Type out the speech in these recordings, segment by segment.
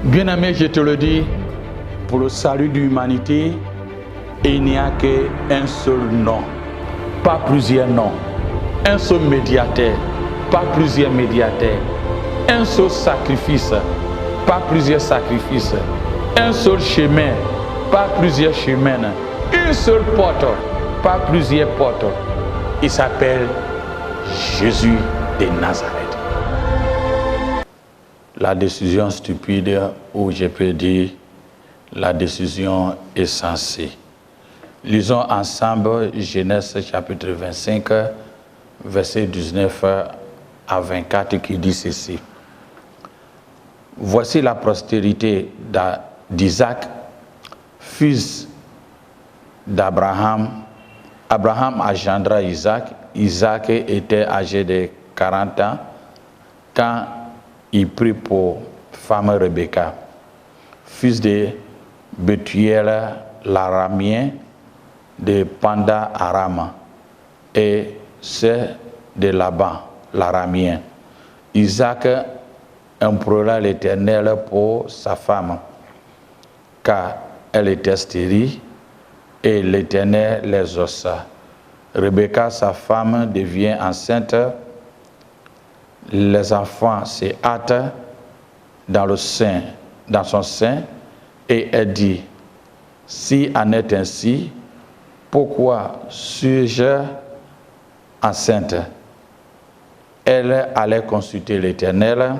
Bien-aimé, je te le dis, pour le salut de l'humanité, il n'y a qu'un seul nom, pas plusieurs noms. Un seul médiateur, pas plusieurs médiateurs. Un seul sacrifice, pas plusieurs sacrifices. Un seul chemin, pas plusieurs chemins. Une seule porte, pas plusieurs portes. Il s'appelle Jésus de Nazareth. La décision stupide, ou je peux dire la décision insensée. Lisons ensemble Genèse chapitre 25, verset 19 à 24 qui dit ceci. Voici la postérité d'Isaac, fils d'Abraham. Abraham engendra Isaac. Isaac était âgé de 40 ans quand il prit pour femme Rebecca, fils de Bethuel l'Aramien de Panda Aram, et c'est de Laban l'Aramien. Isaac implora l'Éternel pour sa femme, car elle était stérile, et l'Éternel les ossa. Rebecca, sa femme, devient enceinte. Les enfants se hâtent dans son sein, et elle dit, si en est ainsi, pourquoi suis-je enceinte? Elle allait consulter l'Éternel,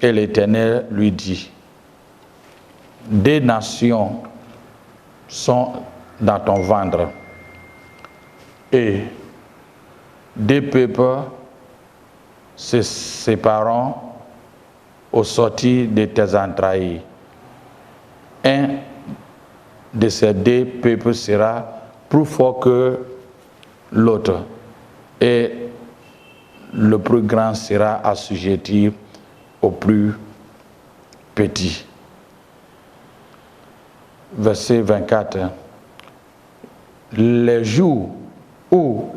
et l'Éternel lui dit, des nations sont dans ton ventre, et des peuples se sépareront au sortir de tes entrailles. Un de ces deux peuples sera plus fort que l'autre, et le plus grand sera assujetti au plus petit. Verset 24. Les jours où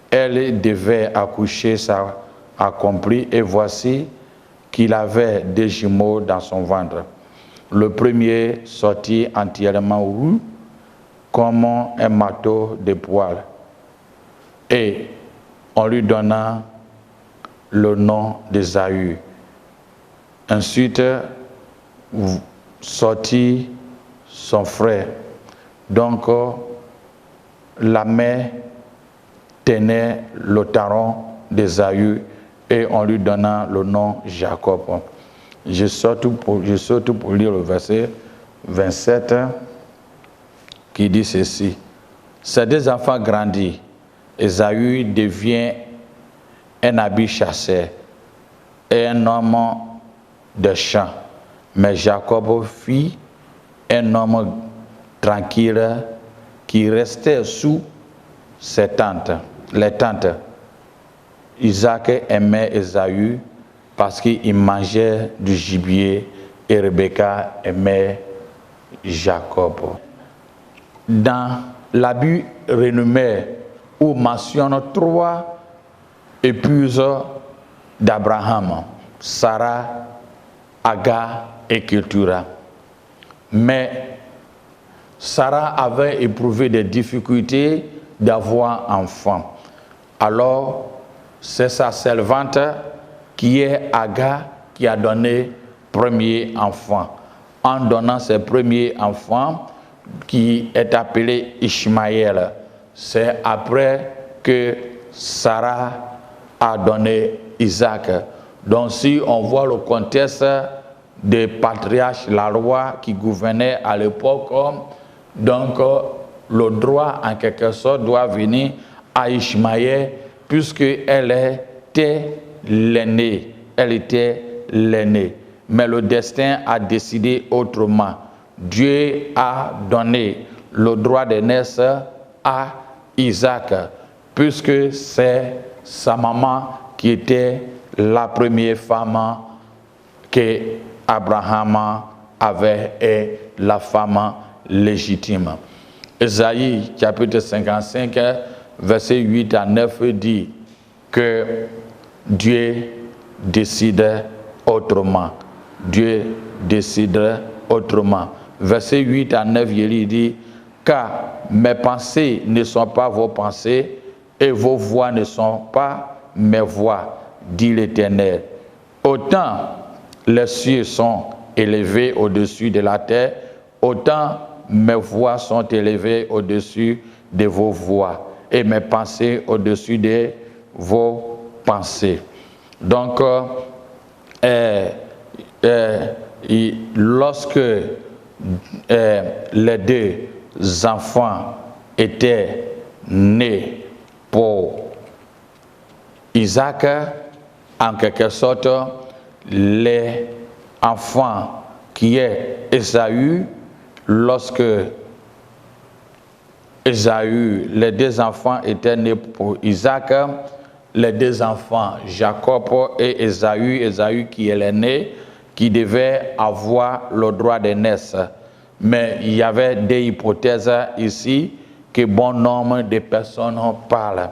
elle devait accoucher s'accomplit, et voici qu'il avait des jumeaux dans son ventre. Le premier sortit entièrement roux, comme un marteau de poil, et on lui donna le nom d'Ésaü. Ensuite sortit son frère. Donc la mère tenait le talon d'Ésaü, et on lui donna le nom Jacob. Je saute pour lire le verset 27 qui dit ceci. Ces deux enfants grandis. Ésaü devient un habile chasseur et un homme de champ. Mais Jacob fut un homme tranquille qui restait sous ses tentes, les tentes. Isaac aimait Ésaü parce qu'il mangeait du gibier, et Rebecca aimait Jacob. Dans la Bible renommée, où mentionne 3 épouses d'Abraham, Sarah, Agar et Ketura. Mais Sarah avait éprouvé des difficultés d'avoir enfant. Alors, c'est sa servante qui est Agar qui a donné premier enfant. En donnant ses premiers enfants, qui est appelé Ishmaël. C'est après que Sarah a donné Isaac. Donc si on voit le contexte des patriarches, la loi qui gouvernait à l'époque, donc le droit en quelque sorte doit venir à Ishmaël, puisqu'elle était l'aînée. Elle était l'aînée. Mais le destin a décidé autrement. Dieu a donné le droit de naissance à Isaac, puisque c'est sa maman qui était la première femme que Abraham avait, et la femme légitime. Ésaïe chapitre 55, verset 8 à 9 dit que Dieu décide autrement. Dieu décide autrement. Verset 8 à 9, il dit, car mes pensées ne sont pas vos pensées et vos voix ne sont pas mes voix, dit l'Éternel. Autant les cieux sont élevés au-dessus de la terre, autant mes voix sont élevées au-dessus de vos voix et mes pensées au-dessus de vos pensées. Donc, lorsque les deux enfants étaient nés pour Isaac, en quelque sorte, les enfants qui est Ésaü, lorsque Ésaü, les deux enfants étaient nés pour Isaac, les deux enfants, Jacob et Ésaü, Ésaü qui est l'aîné, qui devait avoir le droit d'aînesse. Mais il y avait des hypothèses ici que bon nombre de personnes parlent,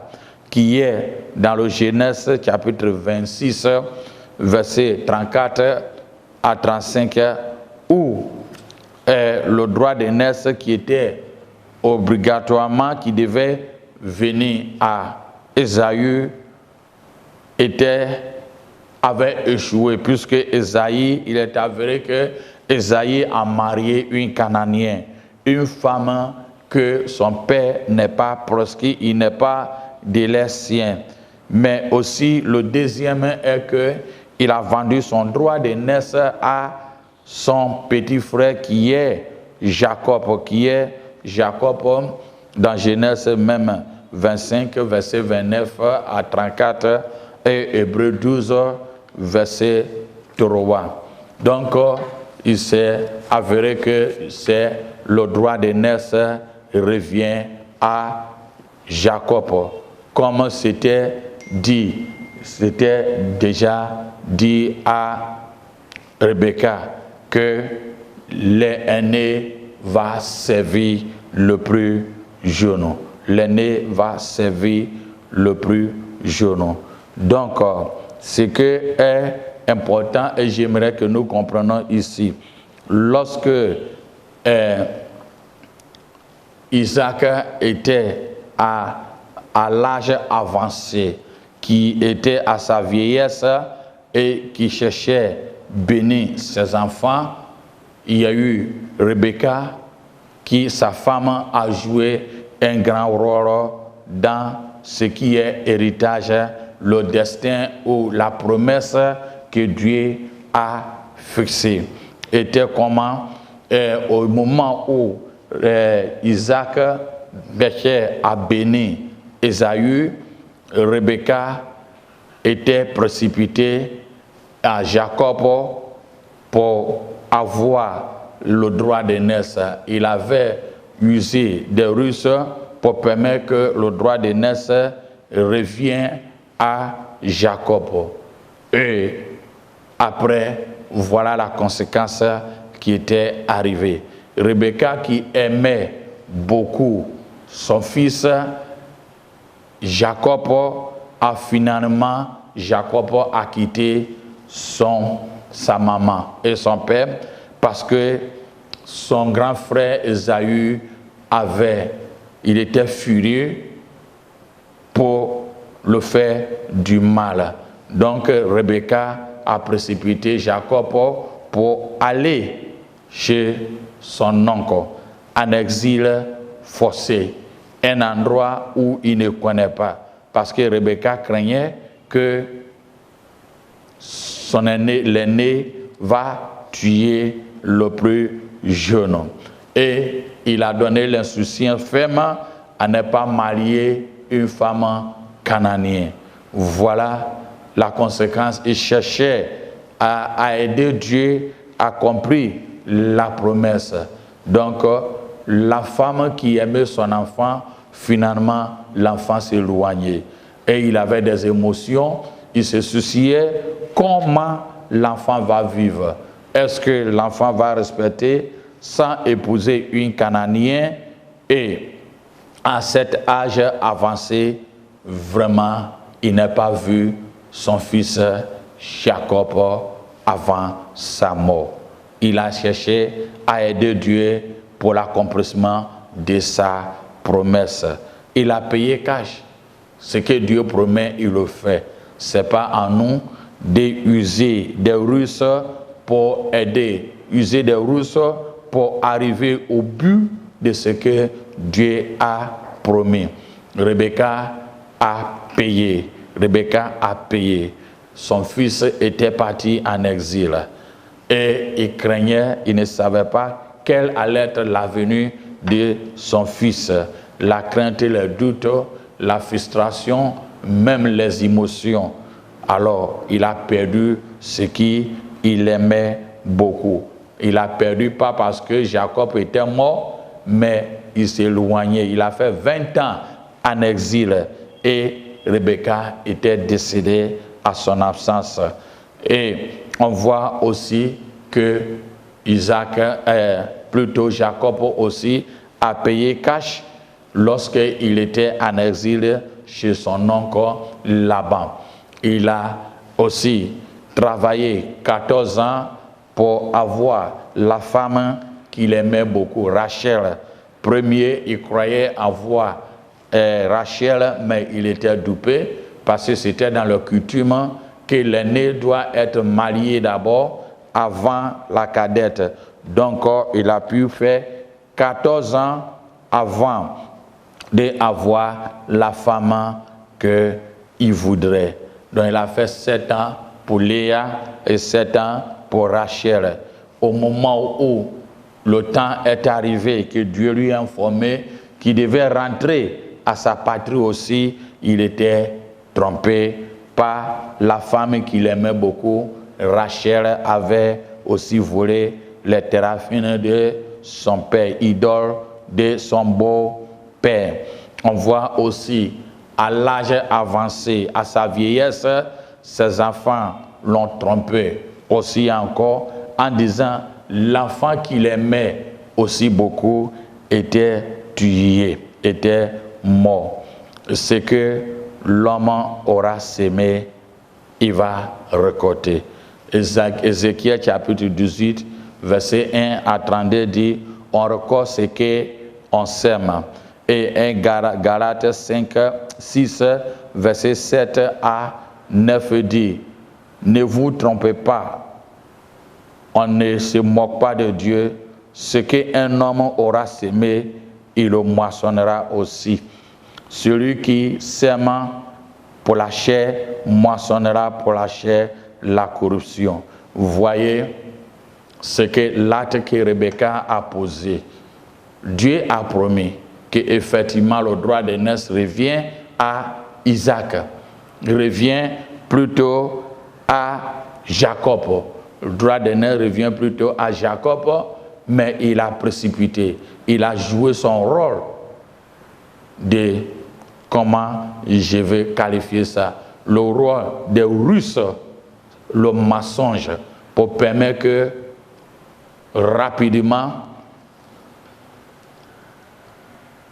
qui est dans le Genèse chapitre 26, verset 34 à 35, où le droit d'aînesse qui était obligatoirement, qui devait venir à Ésaü, avait échoué, puisque Ésaïe, il est avéré que Ésaïe a marié une Cananéenne, une femme que son père n'est pas proscrit, il n'est pas de lait sien. Mais aussi, le deuxième est qu'il a vendu son droit d'aînesse à son petit frère qui est Jacob, dans Genèse même 25, verset 29 à 34, et Hébreux 12, verset 3. Donc, il s'est avéré que c'est le droit d'aînesse revient à Jacob, comme c'était déjà dit à Rebecca que l'aîné va servir le plus jeune. L'aîné va servir le plus jeune. Donc, ce qui est important, et j'aimerais que nous comprenions ici, lorsque Isaac était à l'âge avancé, qui était à sa vieillesse et qui cherchait bénir ses enfants, il y a eu Rebecca, qui, sa femme, a joué un grand rôle dans ce qui est héritage, le destin ou la promesse que Dieu a fixée. Était comment, au moment où Isaac cherchait à bénir Ésaü, Rebecca était précipitée à Jacob pour avoir le droit d'aînesse. Il avait usé des ruses pour permettre que le droit d'aînesse revienne à Jacob. Et après, voilà la conséquence qui était arrivée. Rebecca, qui aimait beaucoup son fils, Jacob a quitté sa maman et son père parce que son grand frère Ésaü il était furieux pour le faire du mal. Donc Rebecca a précipité Jacob pour aller chez son oncle en exil forcé, un endroit où il ne connaît pas, parce que Rebecca craignait que l'aîné va tuer le plus jeune. Et il a donné l'instruction ferme à ne pas marier une femme cananéenne. Voilà la conséquence. Il cherchait à aider Dieu à accomplir la promesse. Donc, la femme qui aimait son enfant, finalement, l'enfant s'éloignait. Et il avait des émotions, il se souciait comment l'enfant va vivre. Est-ce que l'enfant va respecter sans épouser une Cananéenne? Et à cet âge avancé, vraiment, il n'a pas vu son fils Jacob avant sa mort. Il a cherché à aider Dieu pour l'accomplissement de sa promesse. Il a payé cash. Ce que Dieu promet, il le fait. Ce n'est pas à nous d'user des ruses pour aider, user des ruses pour arriver au but de ce que Dieu a promis. Rebecca a payé. Rebecca a payé. Son fils était parti en exil et il craignait, il ne savait pas quelle allait être l'avenir de son fils. La crainte, le doute, la frustration, même les émotions. Alors, il a perdu ce qu'il aimait beaucoup. Il a perdu pas parce que Jacob était mort, mais il s'est éloigné. Il a fait 20 ans en exil et Rebecca était décédée à son absence. Et on voit aussi que Jacob aussi a payé cash lorsqu'il était en exil chez son oncle Laban. Il a aussi travaillé 14 ans pour avoir la femme qu'il aimait beaucoup, Rachel. Premier, il croyait avoir Rachel, mais il était dupé parce que c'était dans le coutume que l'aîné doit être marié d'abord avant la cadette. Donc, il a pu faire 14 ans avant d'avoir la femme qu'il voudrait. Donc, il a fait 7 ans pour Léa et 7 ans pour Rachel. Au moment où le temps est arrivé, que Dieu lui a informé qu'il devait rentrer à sa patrie aussi, il était trompé par la femme qu'il aimait beaucoup. Rachel avait aussi volé les téraphines de son père, idole de son beau-père. On voit aussi à l'âge avancé, à sa vieillesse, ses enfants l'ont trompé aussi encore en disant l'enfant qu'il aimait aussi beaucoup était tué, était mort. Ce que l'homme aura sémé, il va récolter. Ézéchiel chapitre 18, verset 1 à 32 dit, on récolte ce qu'on sème. Et Galates 5, 6, verset 7 à 9 dit, ne vous trompez pas, on ne se moque pas de Dieu, ce qu'un homme aura sémé, il le moissonnera aussi. Celui qui sème pour la chair, moissonnera pour la chair la corruption. Vous voyez ce que l'acte que Rebecca a posé. Dieu a promis qu'effectivement le droit d'aînesse revient à Isaac, revient plutôt à Jacob. Le droit d'aînesse revient plutôt à Jacob, mais il a précipité. Il a joué son rôle de, comment je vais qualifier ça, le rôle des Russes, le mensonge, pour permettre que rapidement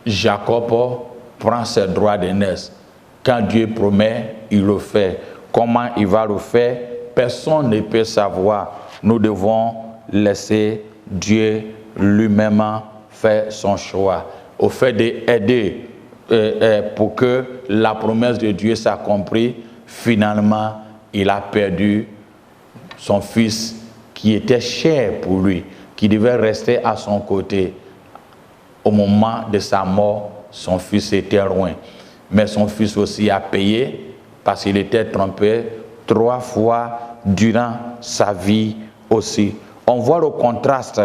Jacob prend ses droits d'aînesse. Quand Dieu promet, il le fait. Comment il va le faire, personne ne peut savoir. Nous devons laisser Dieu lui-même faire son choix. Au fait d'aider pour que la promesse de Dieu s'accomplisse, finalement, il a perdu son fils qui était cher pour lui, qui devait rester à son côté. Au moment de sa mort, son fils était loin. Mais son fils aussi a payé parce qu'il était trompé 3 fois durant sa vie aussi. On voit le contraste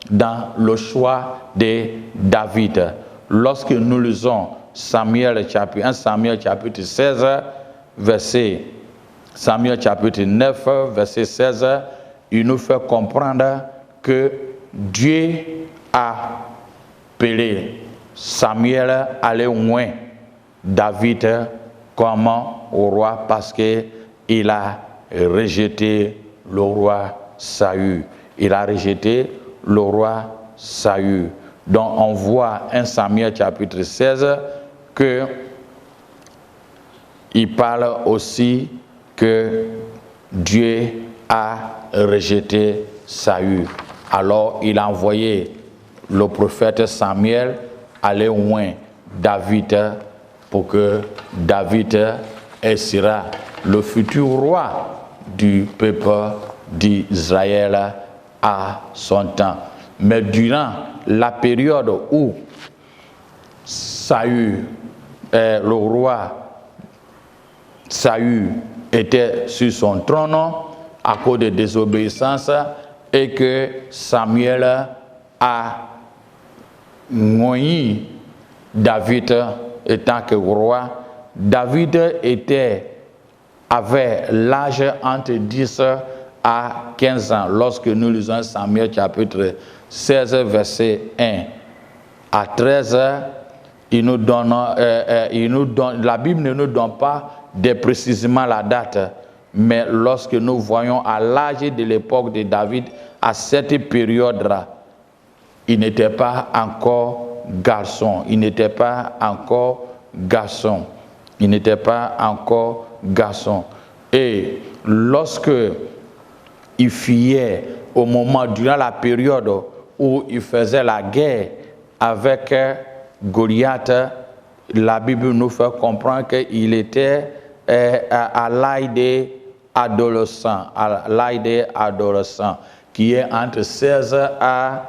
dans le choix de David. Lorsque nous lisons Samuel chapitre 16, Samuel chapitre 9, verset 16, il nous fait comprendre que Dieu a appelé Samuel aller loin David comme au roi parce qu'il a rejeté le roi Saül. Il a rejeté le roi Saül. Donc on voit en Samuel chapitre 16 que il parle aussi que Dieu a rejeté Saül. Alors il a envoyé le prophète Samuel aller loin David pour que David sera le futur roi du peuple d'Israël à son temps. Mais durant la période où Saül, le roi Saül était sur son trône à cause de désobéissance et que Samuel a moigné David étant que roi. David avait l'âge entre 10 à 15 ans lorsque nous lisons Samuel chapitre 16 verset 1 à 13. La Bible ne nous donne pas précisément la date, mais lorsque nous voyons à l'âge de l'époque de David, à cette période-là, il n'était pas encore garçon. Il n'était pas encore garçon. Il n'était pas encore garçon. Et lorsque il fuyait au moment, durant la période où il faisait la guerre avec Goliath, la Bible nous fait comprendre qu'il était à l'âge des adolescents, qui est entre 16 à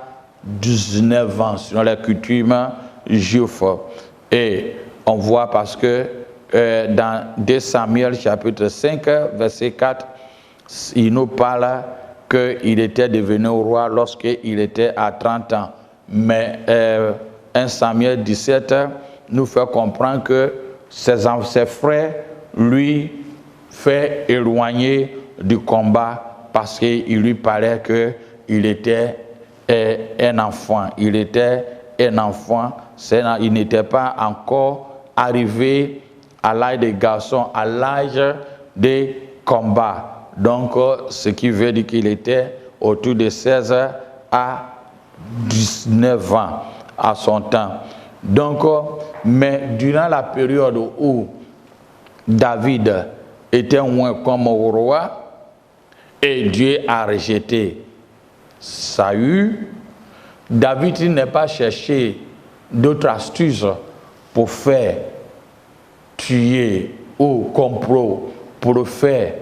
19 ans, selon les coutumes juives. Et on voit parce que dans 2 Samuel chapitre 5, verset 4, il nous parle qu'il était devenu roi lorsqu'il était à 30 ans. Mais 1 Samuel 17 nous fait comprendre que ses frères lui fait éloigner du combat parce qu'il lui paraît qu'il était un enfant. Il était un enfant. Il n'était pas encore arrivé à l'âge des garçons, à l'âge des combats. Donc, ce qui veut dire qu'il était autour de 16 à 19 ans à son temps. Donc, mais durant la période où David était moins comme roi et Dieu a rejeté Saül, David n'a pas cherché d'autres astuces pour faire tuer ou complot pour faire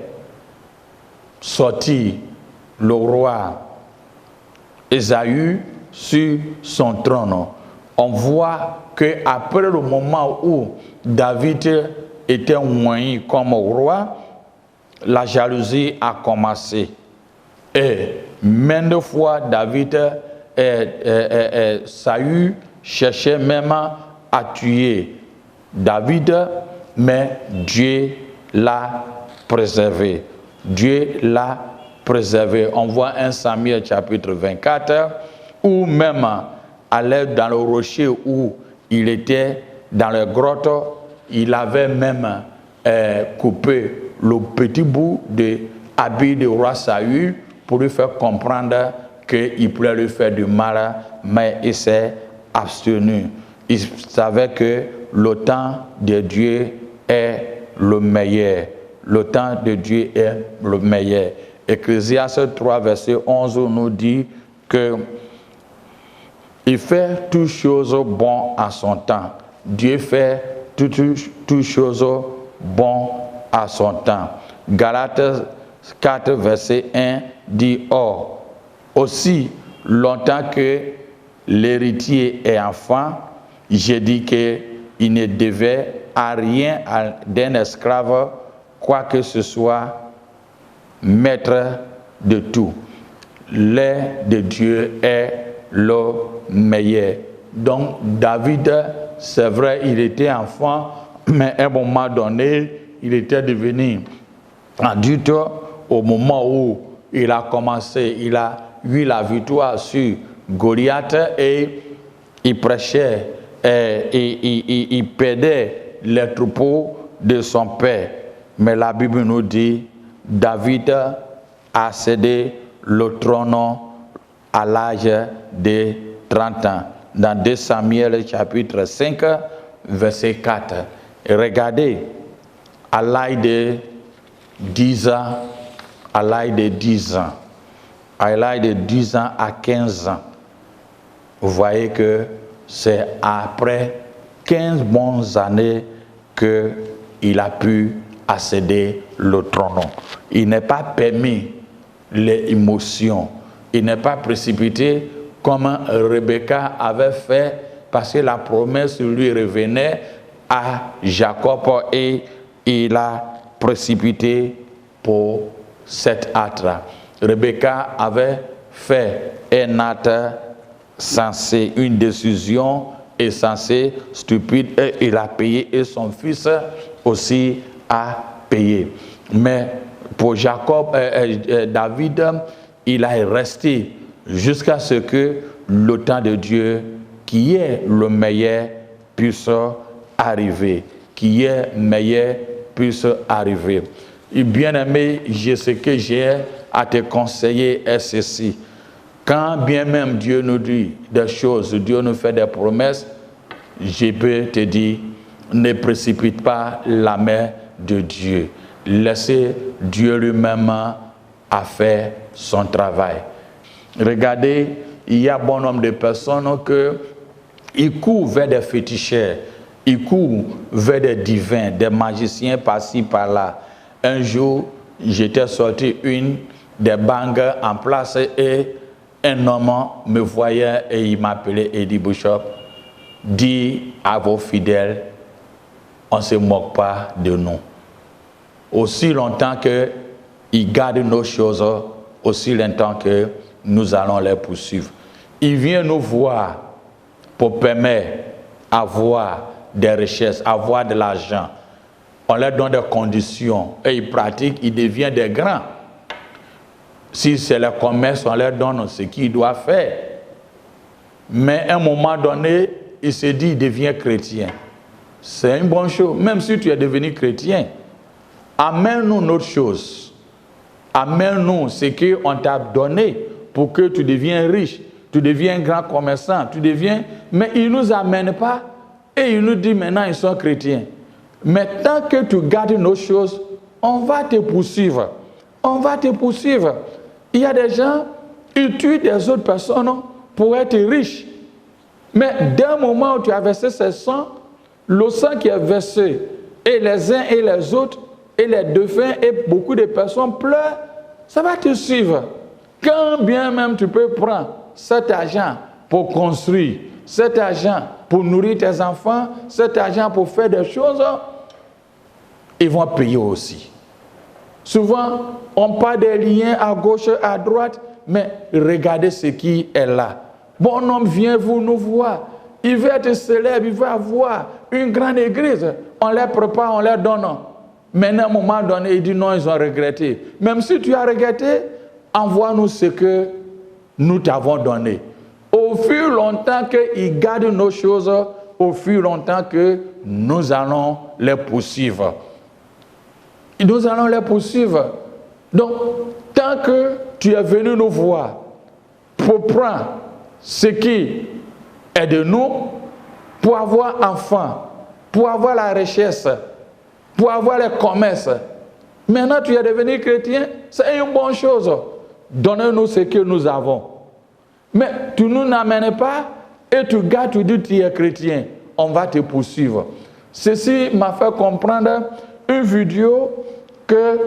sortir le roi Ésaü sur son trône. On voit qu'après le moment où David était oint comme roi, la jalousie a commencé. Et maintes de fois, Saül cherchait même à tuer David, mais Dieu l'a préservé. Dieu l'a préservé. On voit 1 Samuel chapitre 24, où même aller dans le rocher où il était, dans la grotte, il avait même coupé le petit bout de habit du roi Saül pour lui faire comprendre qu'il pouvait lui faire du mal, mais il s'est abstenu. Il savait que le temps de Dieu est le meilleur. Le temps de Dieu est le meilleur. Ecclésiaste 3, verset 11 nous dit que il fait toutes choses bon à son temps. Dieu fait toutes choses bon à son temps. Galates 4, verset 1 dit « Or, aussi longtemps que l'héritier est enfant, j'ai dit qu'il ne devait à rien d'un esclave, quoi que ce soit, maître de tout. L'air de Dieu est le meilleur. » Donc David, c'est vrai, il était enfant, mais à un moment donné, il était devenu adulte au moment où il a commencé, il a eu la victoire sur Goliath et il prêchait, il perdait les troupeaux de son père. Mais la Bible nous dit, David a cédé le trône à l'âge de 30 ans. Dans 2 Samuel chapitre 5, verset 4. Et regardez, à l'âge de 10 ans, à l'âge de 10 ans. À l'âge de 10 ans à 15 ans. Vous voyez que c'est après 15 bonnes années qu'il a pu accéder au trône. Il n'est pas permis les émotions. Il n'est pas précipité comme Rebecca avait fait parce que la promesse lui revenait à Jacob et il a précipité pour cet acte-là. Rebecca avait fait un acte sensé, une décision insensée, stupide, et il a payé et son fils aussi a payé. Mais pour David, il a resté jusqu'à ce que le temps de Dieu, qui est le meilleur, puisse arriver. Qui est meilleur, puisse arriver. Et bien aimé, ce que j'ai à te conseiller est ceci. Quand bien même Dieu nous dit des choses, Dieu nous fait des promesses, je peux te dire, ne précipite pas la main de Dieu. Laissez Dieu lui-même à faire son travail. Regardez, il y a bon nombre de personnes qui courent vers des féticheurs, ils courent vers des divins, des magiciens par-ci, par-là. Un jour, j'étais sorti une des banques en place et un homme me voyait et il m'appelait et dit, Bishop, dis à vos fidèles, on ne se moque pas de nous. Aussi longtemps qu'ils gardent nos choses, aussi longtemps que nous allons les poursuivre. Il vient nous voir pour permettre d'avoir des richesses, avoir de l'argent. On leur donne des conditions et ils pratiquent, ils deviennent des grands. Si c'est le commerce, on leur donne ce qu'ils doivent faire. Mais à un moment donné, il se dit, il devient chrétien. C'est une bonne chose, même si tu es devenu chrétien. Amène-nous notre chose. Amène-nous ce qu'on t'a donné pour que tu deviennes riche, tu deviens grand commerçant, tu deviens... Mais il ne nous amène pas et il nous dit maintenant ils sont chrétiens. Mais tant que tu gardes nos choses, on va te poursuivre. On va te poursuivre. Il y a des gens, ils tuent des autres personnes pour être riches. Mais dès le moment où tu as versé ce sang, le sang qui est versé, et les uns et les autres, et les défunts, et beaucoup de personnes pleurent, ça va te suivre. Quand bien même tu peux prendre cet argent pour construire, cet argent pour nourrir tes enfants, cet argent pour faire des choses, ils vont payer aussi. Souvent, on parle des liens à gauche, à droite, mais regardez ce qui est là. Bon homme vient vous nous voir. Il veut être célèbre, il veut avoir une grande église. On les prépare, on les donne. Mais à un moment donné, il dit non, ils ont regretté. Même si tu as regretté, envoie-nous ce que nous t'avons donné. Au fur et longtemps qu'ils gardent nos choses, au fur et longtemps que nous allons les poursuivre. Nous allons les poursuivre. Donc, tant que tu es venu nous voir pour prendre ce qui est de nous, pour avoir enfant, pour avoir la richesse, pour avoir les commerces, maintenant tu es devenu chrétien, c'est une bonne chose. Donnez-nous ce que nous avons. Mais tu ne nous n'amènes pas et tu gardes, tu dis tu es chrétien, on va te poursuivre. Ceci m'a fait comprendre une vidéo que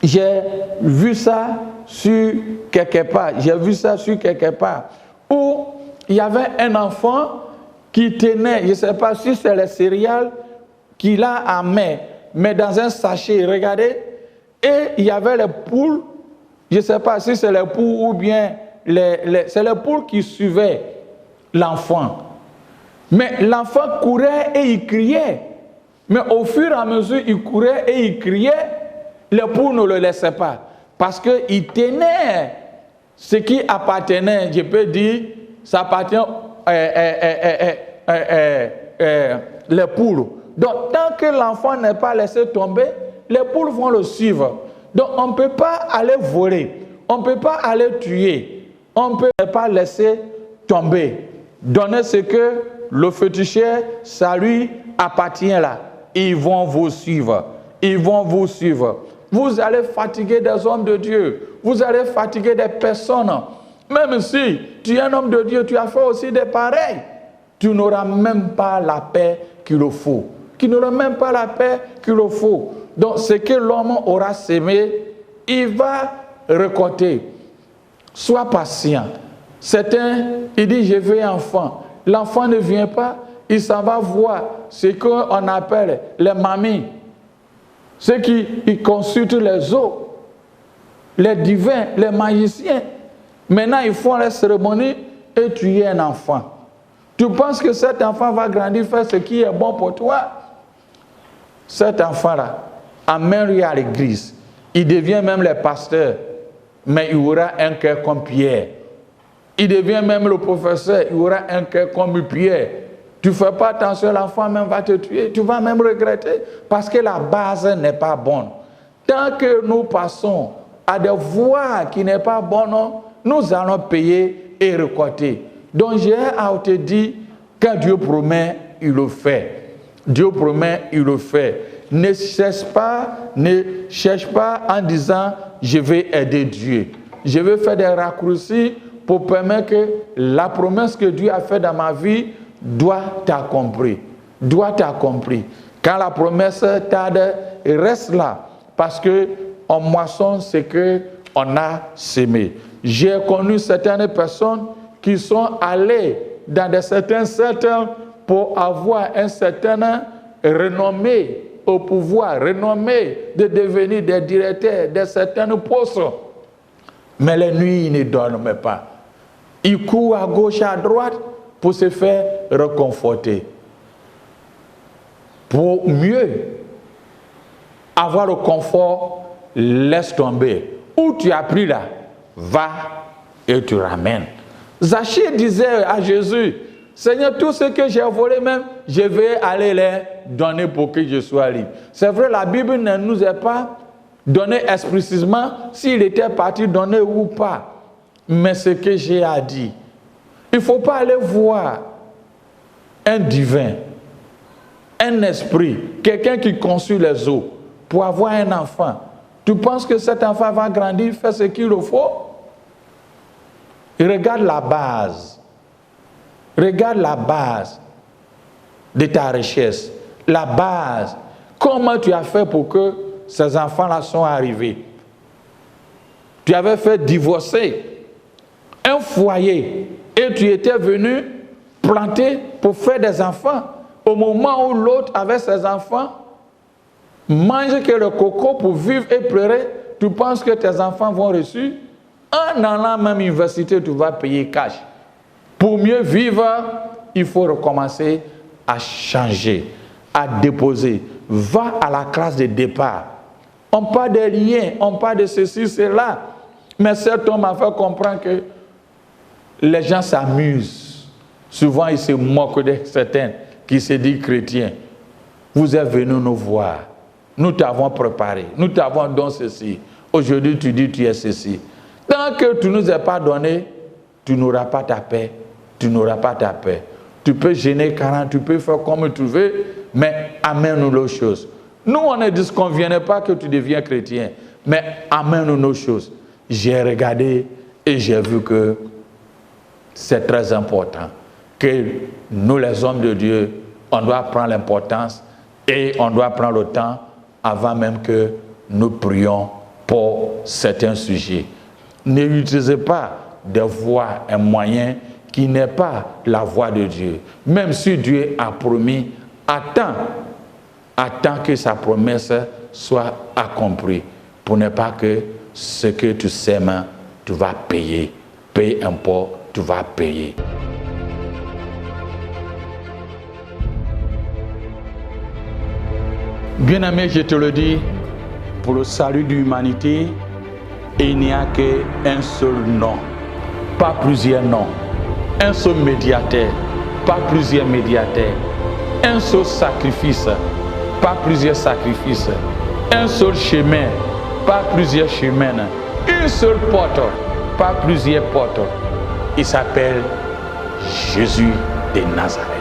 j'ai vu ça sur quelque part. J'ai vu ça sur quelque part où il y avait un enfant qui tenait, je ne sais pas si c'est les céréales qu'il a à main, mais dans un sachet, regardez, et il y avait les poules, je ne sais pas si c'est les poules ou bien c'est les poules qui suivaient l'enfant. Mais l'enfant courait et il criait. Mais au fur et à mesure, il courait et il criait, les poules ne le laissaient pas. Parce qu'il tenait ce qui appartenait, je peux dire, ça appartient les poules. Donc, tant que l'enfant n'est pas laissé tomber, les poules vont le suivre. Donc, on ne peut pas aller voler, on ne peut pas aller tuer, on ne peut pas laisser tomber. Donnez ce que le féticheur, ça lui appartient là. Ils vont vous suivre. Ils vont vous suivre. Vous allez fatiguer des hommes de Dieu. Vous allez fatiguer des personnes. Même si tu es un homme de Dieu, tu as fait aussi des pareils. Tu n'auras même pas la paix qu'il faut. Tu n'auras même pas la paix qu'il faut. Donc, ce que l'homme aura sémé, il va récolter. Sois patient. Certains, il dit, je veux un enfant. L'enfant ne vient pas, il s'en va voir ce qu'on appelle les mamies. Ceux qui consultent les eaux, les divins, les magiciens. Maintenant, ils font les cérémonies et tu es un enfant. Tu penses que cet enfant va grandir, faire ce qui est bon pour toi? Cet enfant-là, amène-le à l'église. Il devient même le pasteur, mais il aura un cœur comme Pierre. Il devient même le professeur, il aura un cœur comme Pierre. Tu ne fais pas attention, l'enfant même va te tuer. Tu vas même regretter parce que la base n'est pas bonne. Tant que nous passons à des voies qui n'est pas bonnes, nous allons payer et récolter. Donc j'ai à te dire, quand Dieu promet, il le fait. Dieu promet, il le fait. Ne cherche pas en disant, je vais aider Dieu. Je vais faire des raccourcis pour permettre que la promesse que Dieu a faite dans ma vie doit t'accomplir. Doit t'accomplir. Quand la promesse tarde, reste là. Parce qu'on moissonne ce qu'on a semé. J'ai connu certaines personnes qui sont allées dans certains cercles pour avoir un certain renommée au pouvoir, renommée de devenir des directeurs de certains postes. Mais les nuits, ils ne dorment pas. Ils courent à gauche, à droite pour se faire réconforter. Pour mieux avoir le confort, laisse tomber. Où tu as pris là, va et tu ramènes. Zachée disait à Jésus, Seigneur, tout ce que j'ai volé même, je vais aller les donner pour que je sois libre. C'est vrai, la Bible ne nous a pas donné explicitement s'il était parti donner ou pas. Mais ce que j'ai à dire, il ne faut pas aller voir un divin, un esprit, quelqu'un qui conçut les eaux pour avoir un enfant. Tu penses que cet enfant va grandir, faire ce qu'il faut? Regarde la base. Regarde la base de ta richesse. La base. Comment tu as fait pour que ces enfants-là soient arrivés? Tu avais fait divorcer un foyer et tu étais venu planter pour faire des enfants. Au moment où l'autre avait ses enfants, mange que le coco pour vivre et pleurer, tu penses que tes enfants vont reçu? En allant même à l'université, tu vas payer cash. Pour mieux vivre, il faut recommencer à changer, à déposer. Va à la classe de départ. On parle des liens, on parle de ceci, cela. Mais cet homme m'a fait comprendre que les gens s'amusent. Souvent, ils se moquent de certains qui se disent chrétiens. Vous êtes venus nous voir. Nous t'avons préparé. Nous t'avons donné ceci. Aujourd'hui, tu dis tu es ceci. Tant que tu ne nous as pas donné, tu n'auras pas ta paix. Tu n'auras pas ta paix. Tu peux gêner 40, tu peux faire comme tu veux, mais amène-nous nos choses. Nous, on ne disconvenait pas que tu deviens chrétien, mais amène-nous nos choses. J'ai regardé et j'ai vu que c'est très important que nous, les hommes de Dieu, on doit prendre l'importance et on doit prendre le temps avant même que nous prions pour certains sujets. N'utilisez pas des voies et moyens qui n'est pas la voie de Dieu. Même si Dieu a promis, attends que sa promesse soit accomplie, pour ne pas que ce que tu sèmes, tu vas payer. Paye impôt, tu vas payer. Bien-aimé, je te le dis, pour le salut de l'humanité, il n'y a qu'un seul nom, pas plusieurs noms. Un seul médiateur, pas plusieurs médiateurs. Un seul sacrifice, pas plusieurs sacrifices. Un seul chemin, pas plusieurs chemins. Une seule porte, pas plusieurs portes. Il s'appelle Jésus de Nazareth.